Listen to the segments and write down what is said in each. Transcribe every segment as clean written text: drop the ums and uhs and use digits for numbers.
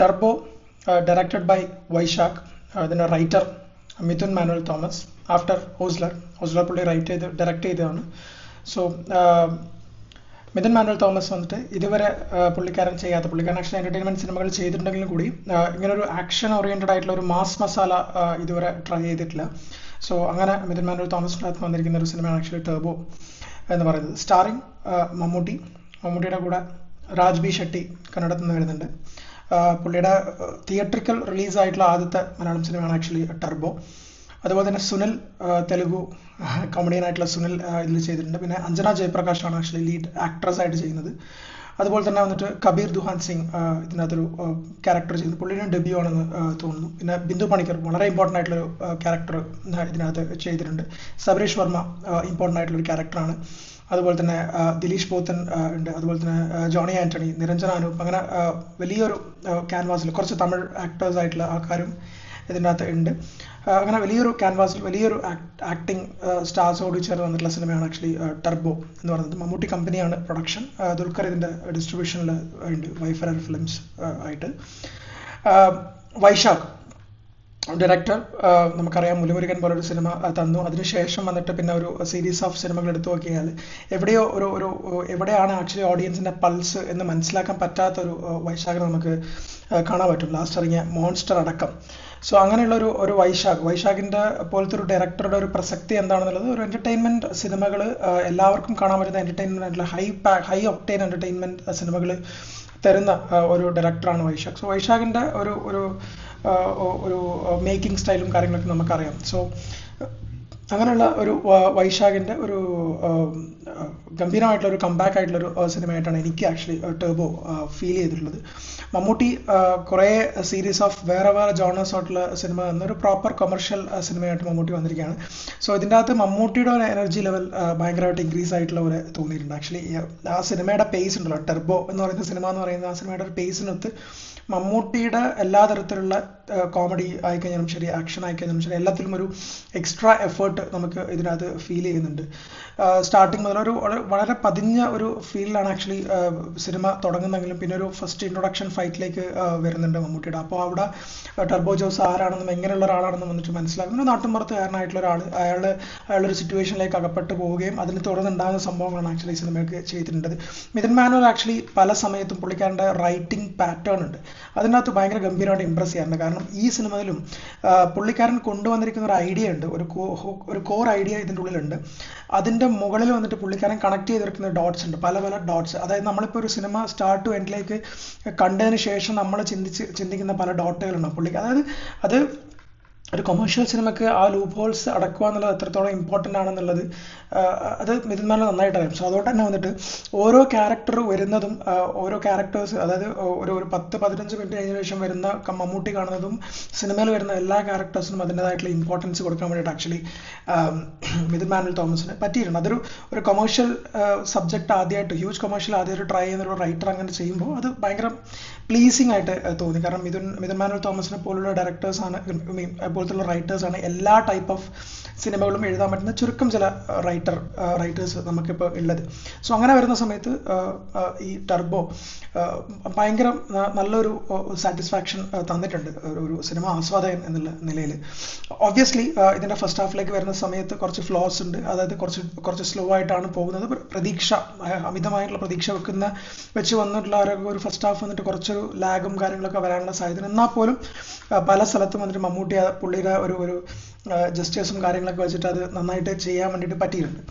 Turbo directed by Vysakh, അതിൻ്റെ writer Midhun Manuel Thomas. After Ozler പുള്ളി direct ചെയ്തതാണ്. സോ മിഥുൻ മാനുവൽ തോമസ് വന്നിട്ട് ഇതുവരെ പുള്ളിക്കാരൻ ആക്ഷൻ എൻ്റർടൈൻമെൻറ്റ് സിനിമകൾ ചെയ്തിട്ടുണ്ടെങ്കിലും കൂടി ഇങ്ങനൊരു ആക്ഷൻ ഓറിയൻറ്റഡ് ആയിട്ടുള്ള ഒരു മാസ് മസാല ഇതുവരെ ട്രൈ ചെയ്തിട്ടില്ല. സോ അങ്ങനെ മിഥുൻ മാനുവൽ തോമസിൻ്റെ അകത്ത് വന്നിരിക്കുന്ന ഒരു സിനിമയാണ് ആക്ച്വലി ടർബോ എന്ന് പറയുന്നത്. സ്റ്റാറിങ് മമ്മൂട്ടിയുടെ കൂടെ രാജ് ബി ഷെട്ടി കന്നഡത്തിൽ നിന്ന് വരുന്നുണ്ട്. പുള്ളിയുടെ തിയേറ്ററിക്കൽ റിലീസായിട്ടുള്ള ആദ്യത്തെ മലയാളം സിനിമയാണ് ആക്ച്വലി ടർബോ. അതുപോലെ തന്നെ സുനിൽ, തെലുഗു കോമഡിയൻ ആയിട്ടുള്ള സുനിൽ ഇതിൽ ചെയ്തിട്ടുണ്ട്. പിന്നെ അഞ്ജന ജയപ്രകാശാണ് ആക്ച്വലി ലീഡ് ആക്ട്രസ് ആയിട്ട് ചെയ്യുന്നത്. അതുപോലെ തന്നെ വന്നിട്ട് കബീർ ദുഹാൻ സിംഗ് ഇതിനകത്തൊരു ക്യാരക്ടർ ചെയ്യുന്നു. പുള്ളിയുടെ ഡെബ്യൂ ആണെന്ന് തോന്നുന്നു. പിന്നെ ബിന്ദു പണിക്കർ വളരെ ഇമ്പോർട്ടൻ്റ് ആയിട്ടുള്ളൊരു ക്യാരക്ടർ ഇതിനകത്ത് ചെയ്തിട്ടുണ്ട്. സബരീഷ് വർമ്മ ഇമ്പോർട്ടൻ്റ് ആയിട്ടുള്ളൊരു ക്യാരക്ടറാണ്. അതുപോലെ തന്നെ ദിലീഷ് പോത്തൻ ഉണ്ട്. അതുപോലെ തന്നെ ജോണി ആൻ്റണി, നിരഞ്ജന അനൂപ്, അങ്ങനെ വലിയൊരു ക്യാൻവാസിൽ കുറച്ച് തമിഴ് ആക്ടേഴ്സ് ആയിട്ടുള്ള ആൾക്കാരും ഇതിൻ്റെ അകത്ത് ഉണ്ട്. അങ്ങനെ വലിയൊരു ക്യാൻവാസിൽ വലിയൊരു ആക്ടിങ് സ്റ്റാർസോട് ചേർന്ന് വന്നിട്ടുള്ള സിനിമയാണ് ആക്ച്വലി ടർബോ എന്ന് പറയുന്നത്. മമ്മൂട്ടി കമ്പനിയാണ് പ്രൊഡക്ഷൻ. ദുൽഖർ ഇതിൻ്റെ ഡിസ്ട്രിബ്യൂഷനിൽ ഉണ്ട്, വൈഫറർ ഫിലിംസ് ആയിട്ട്. വൈശാഖ് ഡയറക്ടർ, നമുക്കറിയാം മുലുമുരുകൻ പോലൊരു സിനിമ തന്നു. അതിനുശേഷം വന്നിട്ട് പിന്നെ ഒരു സീരീസ് ഓഫ് സിനിമകൾ എടുത്തു നോക്കിയാൽ എവിടെയാണ് ആക്ച്വലി ഓഡിയൻസിൻ്റെ പൾസ് എന്ന് മനസ്സിലാക്കാൻ പറ്റാത്തൊരു വൈശാഖിനെ നമുക്ക് കാണാൻ പറ്റും. ലാസ്റ്റ് ഇറങ്ങിയ മോൺസ്റ്റർ അടക്കം. സോ അങ്ങനെയുള്ള ഒരു വൈശാഖിൻ്റെ പോലത്തെ ഒരു ഡയറക്ടറുടെ ഒരു പ്രസക്തി എന്താണെന്നുള്ളത്, ഒരു എൻ്റർടൈൻമെൻറ്റ് സിനിമകൾ എല്ലാവർക്കും കാണാൻ പറ്റുന്ന എൻ്റർടൈൻമെൻറ്റ് ആയിട്ടുള്ള ഹൈ ഒക്ടൈൻ എൻ്റർടൈൻമെൻറ്റ് സിനിമകൾ തരുന്ന ഒരു ഡയറക്ടറാണ് വൈശാഖ്. സോ വൈശാഖിൻ്റെ ഒരു മേക്കിംഗ് സ്റ്റൈലും കാര്യങ്ങളൊക്കെ നമുക്കറിയാം. സോ അങ്ങനെയുള്ള ഒരു വൈശാഖിൻ്റെ ഒരു ഗംഭീരമായിട്ടുള്ള ഒരു കംബാക്ക് ആയിട്ടുള്ളൊരു സിനിമയായിട്ടാണ് എനിക്ക് ആക്ച്വലി ടർബോ ഫീൽ ചെയ്തിട്ടുള്ളത്. മമ്മൂട്ടി കുറേ സീരീസ് ഓഫ് വേറെ ജോണേഴ്സ് ആയിട്ടുള്ള സിനിമ എന്നൊരു പ്രോപ്പർ കൊമേഴ്ഷ്യൽ സിനിമയായിട്ട് മമ്മൂട്ടി വന്നിരിക്കുകയാണ്. സോ ഇതിൻ്റെ അകത്ത് മമ്മൂട്ടിയുടെ ഒരു എനർജി ലെവൽ ഭയങ്കരമായിട്ട് ഇൻക്രീസ് ആയിട്ടുള്ള പോലെ തോന്നിയിട്ടുണ്ട്. ആക്ച്വലി ആ സിനിമയുടെ പേസ് ഉണ്ടല്ലോ, ടർബോ എന്ന് പറയുന്ന സിനിമ എന്ന് പറയുന്ന ആ സിനിമയുടെ ഒരു പേസിനൊത്ത് മമ്മൂട്ടിയുടെ എല്ലാ തരത്തിലുള്ള കോമഡി ആയിക്കഴിഞ്ഞാലും ശരി, ആക്ഷൻ ആയിക്കഴിഞ്ഞാലും ശരി, എല്ലാത്തിലും ഒരു എക്സ്ട്രാ എഫേർട്ട് നമുക്ക് ഇതിനകത്ത് ഫീൽ ചെയ്യുന്നുണ്ട്. സ്റ്റാർട്ടിങ് മുതൽ വളരെ പതിഞ്ഞ ഒരു ഫീലിലാണ് ആക്ച്വലി സിനിമ തുടങ്ങുന്നെങ്കിലും പിന്നെ ഒരു ഫസ്റ്റ് ഇൻട്രൊഡക്ഷൻ ഫൈറ്റിലേക്ക് വരുന്നുണ്ട് മമ്മൂട്ടിയുടെ. അപ്പോൾ അവിടെ ടർബോ ജോസ് ആരാണെന്നും എങ്ങനെയുള്ള ഒരാളാണെന്നും വന്നിട്ട് മനസ്സിലാക്കുന്ന ഒരു നാട്ടിൻപുറത്തുകാരനായിട്ടുള്ള ഒരാൾ, അയാളൊരു സിറ്റുവേഷനിലേക്ക് അകപ്പെട്ടു പോവുകയും അതിന് തുടർന്നുണ്ടാകുന്ന സംഭവങ്ങളാണ് ആക്ച്വലി സിനിമയ്ക്ക് ചെയ്തിട്ടുള്ളത്. മിഥുൻ മാനുവൽ ആക്ച്വലി പല സമയത്തും പുള്ളിക്കാരൻ്റെ റൈറ്റിംഗ് പാറ്റേൺ ഉണ്ട്, അതിനകത്ത് ഭയങ്കര ഗംഭീരമായിട്ട് ഇമ്പ്രസ് ചെയ്യാറുണ്ട്. കാരണം ഈ സിനിമയിലും പുള്ളിക്കാരൻ കൊണ്ടുവന്നിരിക്കുന്ന ഒരു ഐഡിയ ഉണ്ട്, ഒരു കോർ ഐഡിയ ഇതിൻ്റെ ഉള്ളിലുണ്ട്. അതിൻ്റെ മുകളിൽ വന്നിട്ട് പുള്ളിക്കാരൻ കണക്ട് ചെയ്തിരിക്കുന്ന ഡോട്ട്സ് ഉണ്ട്, പല ഡോട്ട്സ്. അതായത് നമ്മളിപ്പോൾ ഒരു സിനിമ സ്റ്റാർട്ട് ടു എൻഡിലേക്ക് കണ്ടതിന് ശേഷം നമ്മൾ ചിന്തിക്കുന്ന പല ഡോട്ടുകളുണ്ട് പുള്ളിക്ക്. അതായത് അത് ഒരു കൊമേഴ്ഷ്യൽ സിനിമയ്ക്ക് ആ ലൂപ്പ് ഹോൾസ് അടക്കുക എന്നുള്ളത് എത്രത്തോളം ഇമ്പോർട്ടൻ്റ് ആണെന്നുള്ളത് അത് മിഥുൻ മാനുവൽ നന്നായിട്ട് അറിയാം. സോ അതുകൊണ്ട് തന്നെ വന്നിട്ട് ഓരോ ക്യാരക്ടർ വരുന്നതും ഓരോ ക്യാരക്ടേഴ്സ്, അതായത് ഒരു 10-15 മിനിറ്റ് കഴിഞ്ഞ ശേഷം വരുന്ന മമ്മൂട്ടി കാണുന്നതും സിനിമയിൽ വരുന്ന എല്ലാ ക്യാരക്ടേഴ്സിനും അതിൻ്റെതായിട്ടുള്ള ഇമ്പോർട്ടൻസ് കൊടുക്കാൻ വേണ്ടിയിട്ട് ആക്ച്വലി മിഥുൻ മാനുവൽ തോമസിന് പറ്റിയിട്ടുണ്ട്. ഒരു കൊമേഴ്ഷ്യൽ സബ്ജക്റ്റ് ആദ്യമായിട്ട്, ഹ്യൂജ് കൊമേഴ്ഷ്യൽ ആദ്യമായിട്ട് ട്രൈ ചെയ്യുന്ന ഒരു റൈറ്റർ അങ്ങനെ ചെയ്യുമ്പോൾ അത് ഭയങ്കര പ്ലീസിങ് ആയിട്ട് തോന്നി. കാരണം മിഥുൻ മാനുവൽ തോമസിനെ പോലുള്ള ഡയറക്ടേഴ്സാണ്, പോലത്തുള്ള റൈറ്റേഴ്സാണ് എല്ലാ ടൈപ്പ് ഓഫ് സിനിമകളും എഴുതാൻ പറ്റുന്ന ചുരുക്കം ചില റൈറ്റേഴ്സ് നമുക്കിപ്പോൾ ഉള്ളത്. സോ അങ്ങനെ വരുന്ന സമയത്ത് ഈ ടർബോ ഭയങ്കര നല്ലൊരു സാറ്റിസ്ഫാക്ഷൻ തന്നിട്ടുണ്ട് ഒരു സിനിമ ആസ്വാദകൻ എന്നുള്ള നിലയിൽ. ഒബ്വിയസ്ലി ഇതിൻ്റെ ഫസ്റ്റ് ഹാഫിലേക്ക് വരുന്ന സമയത്ത് കുറച്ച് ഫ്ലോസ് ഉണ്ട്, അതായത് കുറച്ച് സ്ലോ ആയിട്ടാണ് പോകുന്നത്. അമിതമായിട്ടുള്ള പ്രതീക്ഷ വെച്ച് വന്നിട്ടുള്ള ഒരു ഫസ്റ്റ് ഹാഫ് വന്നിട്ട് കുറച്ചൊരു ലാഗും കാര്യങ്ങളൊക്കെ വരാനുള്ള സാധ്യത. എന്നാൽ പോലും പല സ്ഥലത്തും വന്നിട്ട് മമ്മൂട്ടി പുള്ളിയുടെ ഒരു ജസ്റ്റേഴ്സും കാര്യങ്ങളൊക്കെ വെച്ചിട്ട് അത് നന്നായിട്ട് ചെയ്യാൻ വേണ്ടിയിട്ട് പറ്റിയിട്ടുണ്ട്.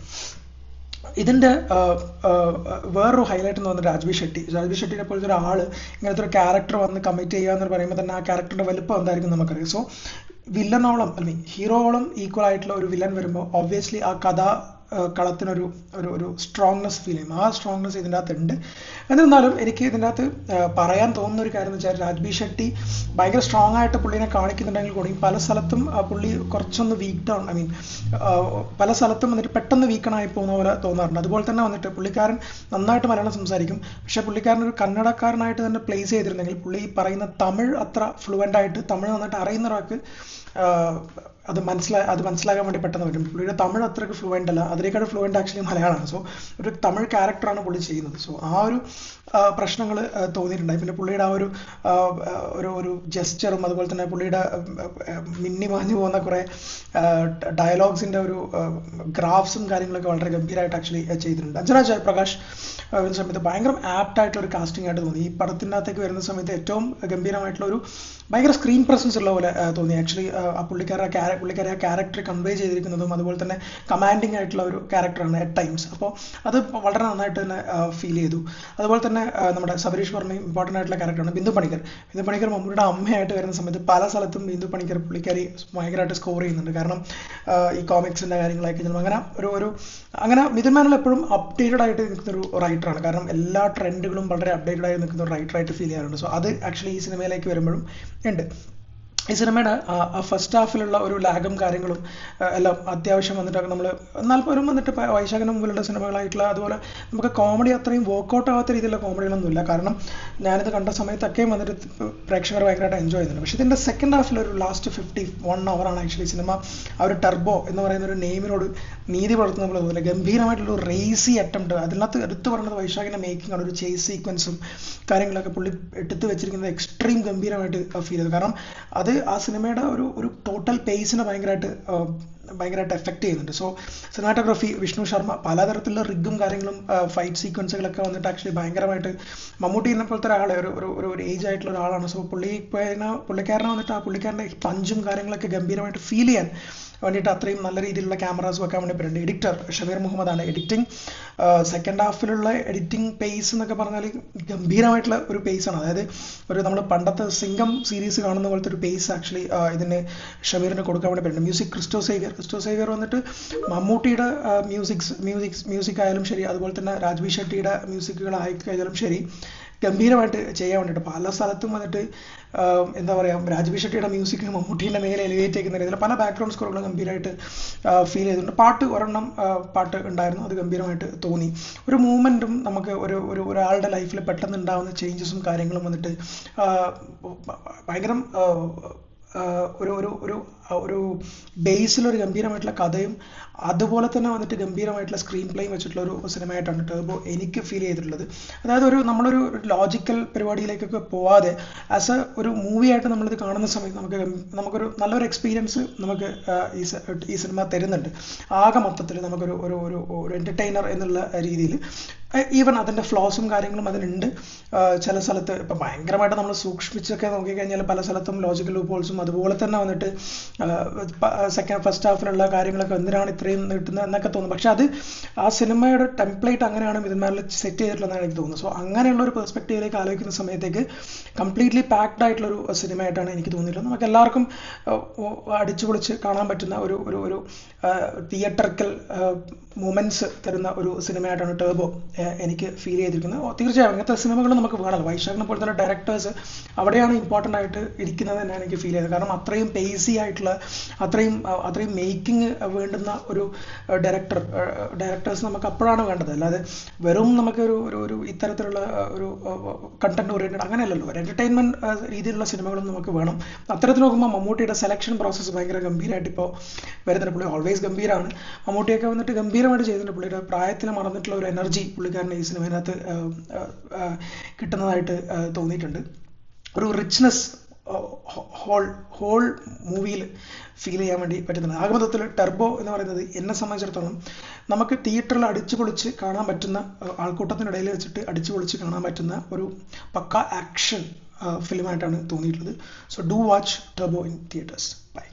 ഇതിൻ്റെ വേറൊരു ഹൈലൈറ്റ് എന്ന് പറഞ്ഞാൽ രാജ് ബി ഷെട്ടിനെ പോലത്തെ ഒരാൾ ഇങ്ങനത്തെ ഒരു ക്യാരക്ടർ വന്ന് കമ്മിറ്റ് ചെയ്യുക എന്ന് പറയുമ്പോൾ തന്നെ ആ ക്യാരക്ടറിൻ്റെ വലുപ്പം എന്തായിരിക്കും നമുക്കറിയാം. സോ വില്ലനോളം ഹീറോയോളം ഈക്വൽ ആയിട്ടുള്ള ഒരു വില്ലൻ വരുമ്പോൾ ഒബ്വിയസ്ലി ആ കളത്തിനൊരു സ്ട്രോങ്നെസ് ഫീൽ ചെയ്യും. ആ സ്ട്രോങ്നെസ് ഇതിൻ്റെ അകത്ത് ഉണ്ട്. എന്നിരുന്നാലും എനിക്ക് ഇതിൻ്റെ അകത്ത് പറയാൻ തോന്നുന്ന ഒരു കാര്യം എന്ന് വെച്ചാൽ രാജ് ബി ഷെട്ടി ഭയങ്കര സ്ട്രോങ് ആയിട്ട് പുള്ളിനെ കാണിക്കുന്നുണ്ടെങ്കിൽ കൂടി പല സ്ഥലത്തും പുള്ളി കുറച്ചൊന്ന് വീക്ക്ഡൗൺ, പല സ്ഥലത്തും വന്നിട്ട് പെട്ടെന്ന് വീക്കണായി പോകുന്ന പോലെ തോന്നാറുണ്ട്. അതുപോലെ തന്നെ വന്നിട്ട് പുള്ളിക്കാരൻ നന്നായിട്ട് മലയാളം സംസാരിക്കും, പക്ഷേ പുള്ളിക്കാരൻ ഒരു കന്നഡക്കാരനായിട്ട് തന്നെ പ്ലേസ് ചെയ്തിരുന്നെങ്കിൽ പുള്ളി പറയുന്ന തമിഴ് അത്ര ഫ്ലുവൻ്റ് ആയിട്ട്, തമിഴ് നന്നായിട്ട് അറിയുന്ന ഒരാൾക്ക് അത് മനസ്സിലാക്കാൻ വേണ്ടി പെട്ടെന്ന് പറ്റും. പുള്ളിയുടെ തമിഴ് അത്രയ്ക്ക് ഫ്ലുവൻ്റ് അല്ല, അതിനേക്കാൾ ഫ്ലുവൻ്റ് ആക്ച്വലി മലയാളമാണ്. സോ ഒരു തമിഴ് ക്യാരക്ടറാണ് പുള്ളി ചെയ്യുന്നത്. സോ ആ ഒരു പ്രശ്നങ്ങൾ തോന്നിയിട്ടുണ്ടായി. പിന്നെ പുള്ളിയുടെ ആ ഒരു ജെസ്ചറും അതുപോലെ തന്നെ പുള്ളിയുടെ മിന്നി മാഞ്ഞു പോകുന്ന കുറേ ഡയലോഗ്സിൻ്റെ ഒരു ഗ്രാഫ്സും കാര്യങ്ങളൊക്കെ വളരെ ഗംഭീരമായിട്ട് ആക്ച്വലി ചെയ്തിട്ടുണ്ട്. അഞ്ജന ജയപ്രകാശ് വരുന്ന സമയത്ത് ഭയങ്കര ആപ്റ്റായിട്ടുള്ള ഒരു കാസ്റ്റിംഗ് ആയിട്ട് തോന്നി. ഈ പടത്തിൻ്റെ അകത്തേക്ക് വരുന്ന സമയത്ത് ഏറ്റവും ഗംഭീരമായിട്ടുള്ള ഒരു ഭയങ്കര സ്ക്രീൻ പ്രസൻസ് ഉള്ള പോലെ തോന്നി. ആക്ച്വലി ആ പുള്ളിക്കാരെ ആ ക്യാരക്ടർ കൺവേ ചെയ്തിരിക്കുന്നതും അതുപോലെ തന്നെ കമാൻഡിങ് ആയിട്ടുള്ള ഒരു ക്യാരക്ടറാണ് അറ്റ് ടൈംസ്. അപ്പോൾ അത് വളരെ നന്നായിട്ട് തന്നെ ഫീൽ ചെയ്തു. അതുപോലെ തന്നെ നമ്മുടെ സബരീഷ് വർമ്മയും ഇമ്പോർട്ടൻ്റ് ആയിട്ടുള്ള ക്യാരക്ടറാണ് ബിന്ദു പണിക്കർ. ബിന്ദു പണിക്കർ മമ്മൂട്ടിയുടെ അമ്മയായിട്ട് വരുന്ന സമയത്ത് പല സ്ഥലത്തും ബിന്ദു പണിക്കർ പുള്ളിക്കാരി ഭയങ്കരമായിട്ട് സ്കോർ ചെയ്യുന്നുണ്ട്. കാരണം ഈ കോമിക്സിൻ്റെ കാര്യങ്ങളൊക്കെ അങ്ങനെ അങ്ങനെ മിഥുൻ മേനോൻ എപ്പോഴും അപ്ഡേറ്റഡ് ആയിട്ട് നിൽക്കുന്ന ഒരു റൈറ്ററാണ്. കാരണം എല്ലാ ട്രെൻഡുകളും വളരെ അപ്ഡേറ്റഡ് ആയി നിൽക്കുന്ന ഒരു റൈറ്ററായിട്ട് ഫീൽ ചെയ്യാറുണ്ട്. സോ അത് ആക്ച്വലി ഈ സിനിമയിലേക്ക് വരുമ്പോഴും ഉണ്ട്. ഈ സിനിമയുടെ ഫസ്റ്റ് ഹാഫിലുള്ള ഒരു ലാഗും കാര്യങ്ങളും എല്ലാം അത്യാവശ്യം വന്നിട്ടൊക്കെ നമ്മൾ എന്നാൽ പോലും വന്നിട്ട് വൈശാഖനം മുതലുള്ള സിനിമകളായിട്ടുള്ള അതുപോലെ നമുക്ക് കോമഡി അത്രയും വർക്കൗട്ട് ആവാത്ത രീതിയിലുള്ള കോമഡികളൊന്നുമില്ല. കാരണം ഞാനിത് കണ്ട സമയത്തൊക്കെയും വന്നിട്ട് പ്രേക്ഷകർ ഭയങ്കരമായിട്ട് എൻജോയ് ചെയ്യുന്നുണ്ട്. പക്ഷേ ഇതിൻ്റെ സെക്കൻഡ് ഹാഫിൽ ഒരു ലാസ്റ്റ് 51 hour ആക്ച്വലി സിനിമ ആ ഒരു ടർബോ എന്ന് പറയുന്ന ഒരു നെയിമിനോട് നീതി പുലർത്തുന്ന നമ്മൾ തോന്നില്ല. ഗംഭീരമായിട്ടുള്ള ഒരു റേസി അറ്റംപ്റ്റ്. അതിനകത്ത് എടുത്തു പറയുന്നത് വൈശാഖിൻ്റെ മേക്കിംഗ് ആണ്. ഒരു ചേസ് സീക്വൻസും കാര്യങ്ങളൊക്കെ പുള്ളി എടുത്തു വെച്ചിരിക്കുന്നത് എക്സ്ട്രീം ഗംഭീരമായിട്ട് ഫീൽ ചെയ്തു. കാരണം അത് ആ സിനിമയുടെ ഒരു ടോട്ടൽ പേസിനെ ഭയങ്കരമായിട്ട് എഫക്റ്റ് ചെയ്യുന്നുണ്ട്. സോ സിനിമാറ്റോഗ്രഫി വിഷ്ണു ശർമ്മ, പലതരത്തിലുള്ള റിഗും കാര്യങ്ങളും ഫൈറ്റ് സീക്വൻസുകളൊക്കെ വന്നിട്ട് ആക്ച്വലി ഭയങ്കരമായിട്ട് മമ്മൂട്ടി പോലത്തെ ഒരാളെ ഒരു ഏജ് ആയിട്ടുള്ള ഒരാളാണ്. സോ പുള്ളിക്കാരനെ വന്നിട്ട് ആ പുള്ളിക്കാരൻ്റെ പഞ്ചും കാര്യങ്ങളൊക്കെ ഗംഭീരമായിട്ട് ഫീൽ ചെയ്യാൻ വേണ്ടിയിട്ട് അത്രയും നല്ല രീതിയിലുള്ള ക്യാമറാസ് വെക്കാൻ വേണ്ടി പറ്റുന്നുണ്ട്. എഡിറ്റർ ഷമീർ മുഹമ്മദാണ്. എഡിറ്റിംഗ് സെക്കൻഡ് ഹാഫിലുള്ള എഡിറ്റിംഗ് പേസ് എന്നൊക്കെ പറഞ്ഞാൽ ഗംഭീരമായിട്ടുള്ള ഒരു പേസാണ്. അതായത് നമ്മൾ പണ്ടത്തെ സിംഗം സീരീസ് കാണുന്ന പോലത്തെ ഒരു പേസ് ആക്ച്വലി ഇതിന് ഷമീറിന് കൊടുക്കാൻ വേണ്ടി പറ്റുന്നുണ്ട്. മ്യൂസിക് ക്രിസ്റ്റോ സേവിയർ വന്നിട്ട് മമ്മൂട്ടിയുടെ മ്യൂസിക് ആയാലും ശരി, അതുപോലെ തന്നെ രാജ്വി ഷെട്ടിയുടെ മ്യൂസിക്കുകളായി കഴിഞ്ഞാലും ശരി, ഗംഭീരമായിട്ട് ചെയ്യാൻ വേണ്ടിയിട്ട് പല സ്ഥലത്തും വന്നിട്ട് എന്താ പറയുക, രാജ്വി ഷെട്ടിയുടെ മ്യൂസിക് മമ്മൂട്ടീൻ്റെ മേലെ എലിവേറ്റ് ചെയ്യുന്ന രീതിയിൽ പല ബാക്ക്ഗ്രൗണ്ട് സ്കോറുകളും ഗംഭീരമായിട്ട് ഫീൽ ചെയ്തിട്ടുണ്ട്. പാട്ട് ഉണ്ടായിരുന്നു, അത് ഗംഭീരമായിട്ട് തോന്നി. ഒരു മൂവ്മെൻറ്റും നമുക്ക് ഒരാളുടെ ലൈഫിൽ പെട്ടെന്ന് ഉണ്ടാകുന്ന ചേഞ്ചസും കാര്യങ്ങളും വന്നിട്ട് ഭയങ്കര ഒരു ബേസിലൊരു ഗംഭീരമായിട്ടുള്ള കഥയും അതുപോലെ തന്നെ വന്നിട്ട് ഗംഭീരമായിട്ടുള്ള സ്ക്രീൻ പ്ലേയും വെച്ചിട്ടുള്ള ഒരു സിനിമയായിട്ടാണ് ടർബോ എനിക്ക് ഫീൽ ചെയ്തിട്ടുള്ളത്. അതായത് നമ്മളൊരു ലോജിക്കൽ പരിപാടിയിലേക്കൊക്കെ പോവാതെ ആസ് ഒരു മൂവിയായിട്ട് നമ്മളിത് കാണുന്ന സമയത്ത് നമുക്കൊരു നല്ലൊരു എക്സ്പീരിയൻസ് നമുക്ക് ഈ സിനിമ തരുന്നുണ്ട്. ആകെ മൊത്തത്തിൽ നമുക്കൊരു എൻ്റർടൈനർ എന്നുള്ള രീതിയിൽ. ഈവൻ അതിൻ്റെ ഫ്ലോസും കാര്യങ്ങളും അതിനുണ്ട്. ചില സ്ഥലത്ത് ഇപ്പം ഭയങ്കരമായിട്ട് നമ്മൾ സൂക്ഷ്മിച്ചൊക്കെ നോക്കിക്കഴിഞ്ഞാൽ പല സ്ഥലത്തും ലോജിക്കൽ ലൂപ്പോൾസും അതുപോലെ തന്നെ വന്നിട്ട് ഫസ്റ്റ് ഹാഫിലുള്ള കാര്യങ്ങളൊക്കെ എന്തിനാണ് ഇത്രയും നീട്ടുന്നത് എന്നൊക്കെ തോന്നും. പക്ഷെ അത് ആ സിനിമയുടെ ടെംപ്ലേറ്റ് അങ്ങനെയാണ് മിഥുൻ മേനോൻ സെറ്റ് ചെയ്തിട്ടുള്ളതെന്നാണ് എനിക്ക് തോന്നുന്നത്. സോ അങ്ങനെയുള്ള ഒരു പെർസ്പെക്റ്റീവിലേക്ക് ആലോചിക്കുന്ന സമയത്തേക്ക് കംപ്ലീറ്റ്ലി പാക്ഡ് ആയിട്ടുള്ളൊരു സിനിമയായിട്ടാണ് എനിക്ക് തോന്നിയിട്ടുള്ളത്. നമുക്ക് എല്ലാവർക്കും അടിച്ചുപൊളിച്ച് കാണാൻ പറ്റുന്ന ഒരു തിയേറ്ററിക്കൽ മൊമെൻറ്റ്സ് തരുന്ന ഒരു സിനിമയായിട്ടാണ് ടർബോ എനിക്ക് ഫീൽ ചെയ്തിരിക്കുന്നത്. തീർച്ചയായും അങ്ങനത്തെ സിനിമകൾ നമുക്ക് വേണമല്ലോ. വൈശാഖിനെ പോലെ തന്നെ ഡയറക്ടേഴ്സ് അവിടെയാണ് ഇമ്പോർട്ടൻ്റ് ആയിട്ട് ഇരിക്കുന്നത് എന്നാണ് എനിക്ക് ഫീൽ ചെയ്തത്. കാരണം അത്രയും പേസി ആയിട്ടുള്ള അത്രയും മേക്കിംഗ് വേണ്ടുന്ന ഒരു ഡയറക്ടേഴ്സ് നമുക്ക് അപ്പോഴാണ് വേണ്ടത്. അല്ലാതെ വെറും നമുക്ക് ഒരു ഇത്തരത്തിലുള്ള ഒരു കണ്ടന്റ് ഓറിയൻറ്റഡ് അങ്ങനെയല്ലല്ലോ. ഒരു എൻ്റർടൈൻമെൻറ്റ് രീതിയിലുള്ള സിനിമകളും നമുക്ക് വേണം. അത്തരത്തിൽ നോക്കുമ്പോൾ മമ്മൂട്ടിയുടെ സെലക്ഷൻ പ്രോസസ്സ് ഭയങ്കര ഗംഭീരമായിട്ട് ഇപ്പോൾ വരുന്നുണ്ട്. പുള്ളി ഓൾവേസ് ഗംഭീരമാണ്. മമ്മൂട്ടിയൊക്കെ വന്നിട്ട് ഗംഭീരമായിട്ട് ചെയ്തിട്ടുണ്ട്. പുള്ളിയുടെ പ്രായത്തിന് മറന്നിട്ടുള്ള ഒരു എനർജി പുള്ളിക്കാരന് ഈ സിനിമയിനകത്ത് കിട്ടുന്നതായിട്ട് തോന്നിയിട്ടുണ്ട്. ഒരു റിച്ച്നെസ് ഹോൾ മൂവിയിൽ ഫീൽ ചെയ്യാൻ വേണ്ടി പറ്റുന്നുണ്ട്. ആകെ മൊത്തത്തിൽ ടർബോ എന്ന് പറയുന്നത് എന്നെ സംബന്ധിച്ചിടത്തോളം നമുക്ക് തിയേറ്ററിൽ അടിച്ചുപൊളിച്ച് കാണാൻ പറ്റുന്ന, ആൾക്കൂട്ടത്തിനിടയിൽ വെച്ചിട്ട് അടിച്ചുപൊളിച്ച് കാണാൻ പറ്റുന്ന ഒരു പക്ക ആക്ഷൻ ഫിലിമായിട്ടാണ് തോന്നിയിട്ടുള്ളത്. So do watch Turbo in theatres. By.